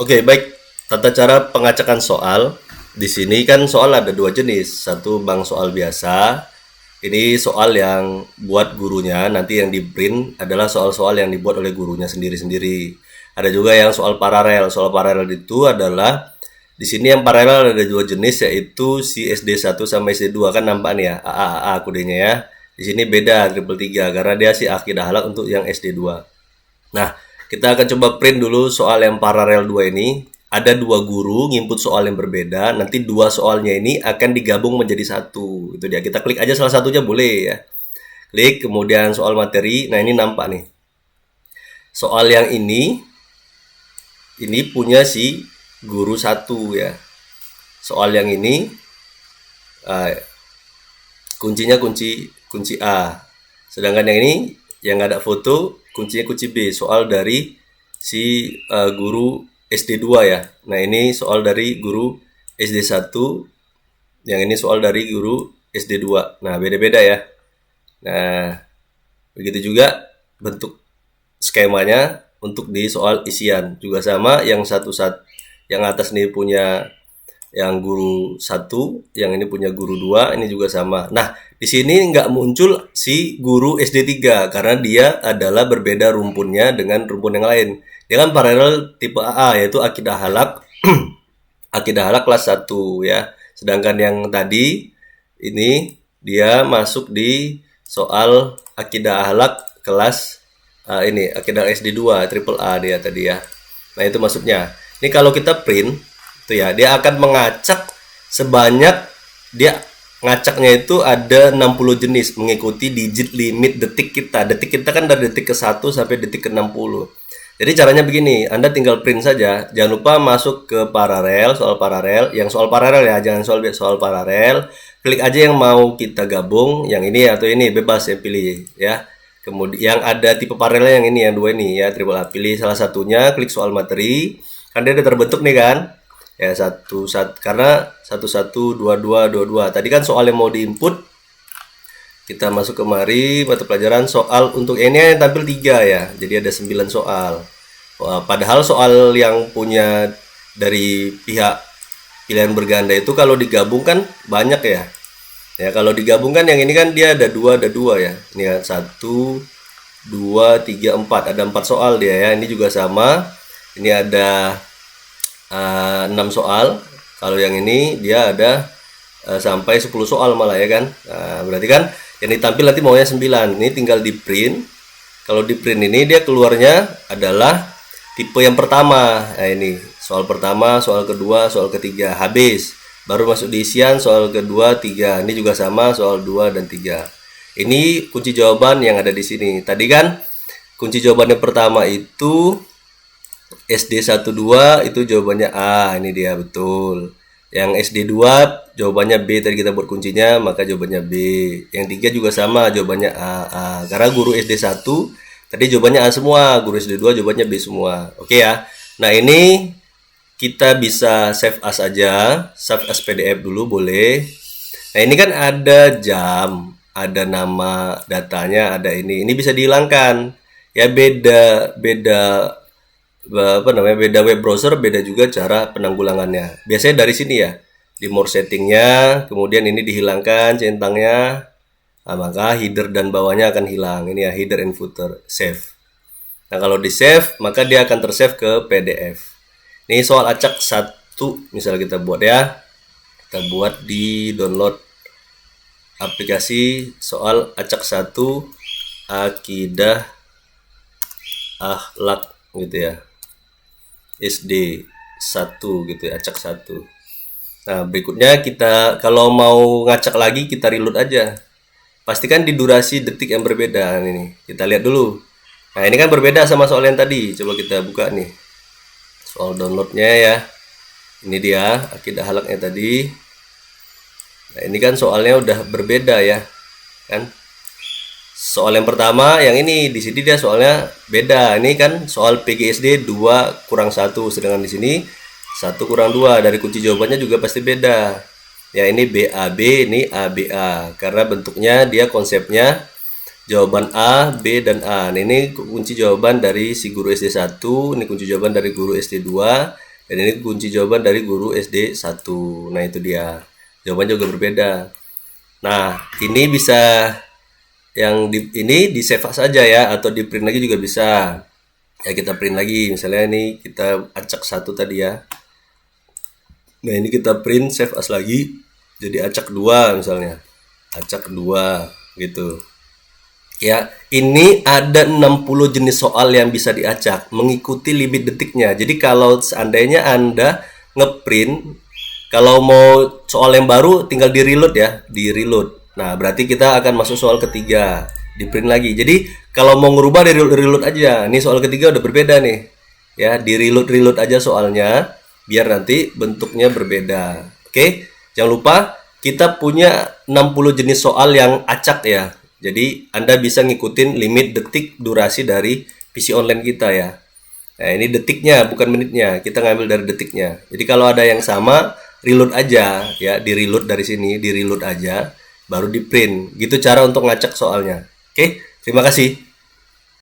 Oke, baik. Tata cara pengacakan soal. Di sini kan soal ada dua jenis. Satu bank soal biasa. Ini soal yang buat gurunya, nanti yang di print adalah soal-soal yang dibuat oleh gurunya sendiri-sendiri. Ada juga yang soal paralel. Soal paralel itu adalah di sini yang paralel ada dua jenis, yaitu si SD1 sama SD2 kan nampak nih ya, A kodenya ya. Di sini beda triple 3 karena dia si akidah halak untuk yang SD2. Nah, kita akan coba print dulu soal yang paralel 2 ini. Ada dua guru nginput soal yang berbeda. Nanti dua soalnya ini akan digabung menjadi satu. Itu dia. Kita klik aja salah satunya boleh ya. Klik, kemudian soal materi. Nah, ini nampak nih. Soal yang ini punya si guru satu ya. Soal yang ini uh, kuncinya kunci A. Sedangkan yang ini yang nggak ada foto kuncinya kunci B. Soal dari si guru SD2 ya. Nah, ini soal dari guru SD1, yang ini soal dari guru SD2. Nah, beda-beda ya. Nah, begitu juga bentuk skemanya untuk di soal isian. Juga sama, yang yang atas nih punya yang guru satu, yang ini punya guru dua, ini juga sama. Nah, di sini nggak muncul si guru SD3 karena dia adalah berbeda rumpunnya dengan rumpun yang lain. Dia kan paralel tipe AA, yaitu akidah halak, akidah halak kelas satu ya. Sedangkan yang tadi ini dia masuk di soal akidah halak kelas ini akidah SD2 triple A dia tadi ya. Nah, itu masuknya. Ini kalau kita print itu ya, dia akan mengacak sebanyak, dia ngacaknya itu ada 60 jenis mengikuti digit limit detik kita. Detik kita kan dari detik ke 1 sampai detik ke 60. Jadi caranya begini, Anda tinggal print saja. Jangan lupa masuk ke paralel, soal paralel, yang soal paralel ya, jangan soal paralel. Klik aja yang mau kita gabung, yang ini atau ini bebas ya, pilih ya. Kemudian yang ada tipe paralel yang ini, yang dua ini ya, triple A. Pilih salah satunya, klik soal materi. Kan dia udah terbentuk nih kan? Ya, karena 11 22 22. Tadi kan soal yang mau diinput, kita masuk kemari mata pelajaran soal untuk ini yang tampil 3 ya. Jadi ada 9 soal. Wah, padahal soal yang punya dari pihak pilihan berganda itu kalau digabungkan banyak ya. Ya, kalau digabungkan yang ini kan dia ada dua ya. Ini kan 1 2 3 4, ada 4 soal dia ya. Ini juga sama. Ini ada 6 soal. Kalau yang ini dia ada sampai 10 soal malah ya kan. Nah, berarti kan yang ditampil nanti maunya 9. Ini tinggal di print. Kalau di print ini dia keluarnya adalah tipe yang pertama. Nah, ini soal pertama, soal kedua, soal ketiga, habis. Baru masuk di isian soal kedua, 3. Ini juga sama soal 2 dan 3. Ini kunci jawaban yang ada di sini. Tadi kan kunci jawaban yang pertama itu SD12 itu jawabannya A, ini dia betul. Yang SD2 jawabannya B, tadi kita buat kuncinya, maka jawabannya B. Yang 3 juga sama, jawabannya A. Karena guru SD1 tadi jawabannya A semua, guru SD2 jawabannya B semua. Oke ya. Nah, ini kita bisa save as aja, save as PDF dulu boleh. Nah, ini kan ada jam, ada nama datanya, ada ini. Ini bisa dihilangkan. Ya, beda beda web browser, beda juga cara penanggulangannya. Biasanya dari sini ya, di more settingnya, kemudian ini dihilangkan centangnya, nah, maka header dan bawahnya akan hilang. Ini ya, header and footer, save. Nah, kalau di save maka dia akan tersave ke PDF. Ini soal acak 1 misalnya kita buat ya, kita buat di download aplikasi soal acak 1 akidah akhlak gitu ya, SD 1 gitu ya, acak 1. Nah, berikutnya kita kalau mau ngacak lagi kita reload aja. Pastikan di durasi detik yang berbeda. Ini kita lihat dulu. Nah, ini kan berbeda sama soal yang tadi. Coba kita buka nih soal downloadnya ya. Ini dia akidah halaknya tadi. Nah, ini kan soalnya udah berbeda ya kan. Soal yang pertama yang ini di sini dia soalnya beda. Ini kan soal PGSD 2 kurang 1, sedangkan di sini 1 kurang 2. Dari kunci jawabannya juga pasti beda. Ya, ini BAB, ini ABA. Karena bentuknya dia konsepnya jawaban A, B, dan A. Nah, ini kunci jawaban dari si guru SD1, ini kunci jawaban dari guru SD2. Dan ini kunci jawaban dari guru SD 1. Nah, itu dia. Jawabannya juga berbeda. Nah, ini bisa yang ini di save as aja ya, atau di print lagi juga bisa. Ya, kita print lagi. Misalnya ini kita acak 1 tadi ya. Nah, ini kita print save as lagi. Jadi acak 2 misalnya. Acak 2 gitu. Ya, ini ada 60 jenis soal yang bisa diacak mengikuti limit detiknya. Jadi kalau seandainya Anda ngeprint, kalau mau soal yang baru tinggal di-reload ya, di-reload. Nah, berarti kita akan masuk soal ketiga, di-print lagi. Jadi kalau mau ngerubah di-reload aja. Ini soal ketiga udah berbeda nih. Ya, di-reload aja soalnya biar nanti bentuknya berbeda. Oke, jangan lupa kita punya 60 jenis soal yang acak ya. Jadi Anda bisa ngikutin limit detik durasi dari PC online kita ya. Nah, ini detiknya bukan menitnya. Kita ngambil dari detiknya. Jadi kalau ada yang sama, reload aja ya, di-reload dari sini, di-reload aja baru di-print. Gitu cara untuk ngacak soalnya. Oke, terima kasih.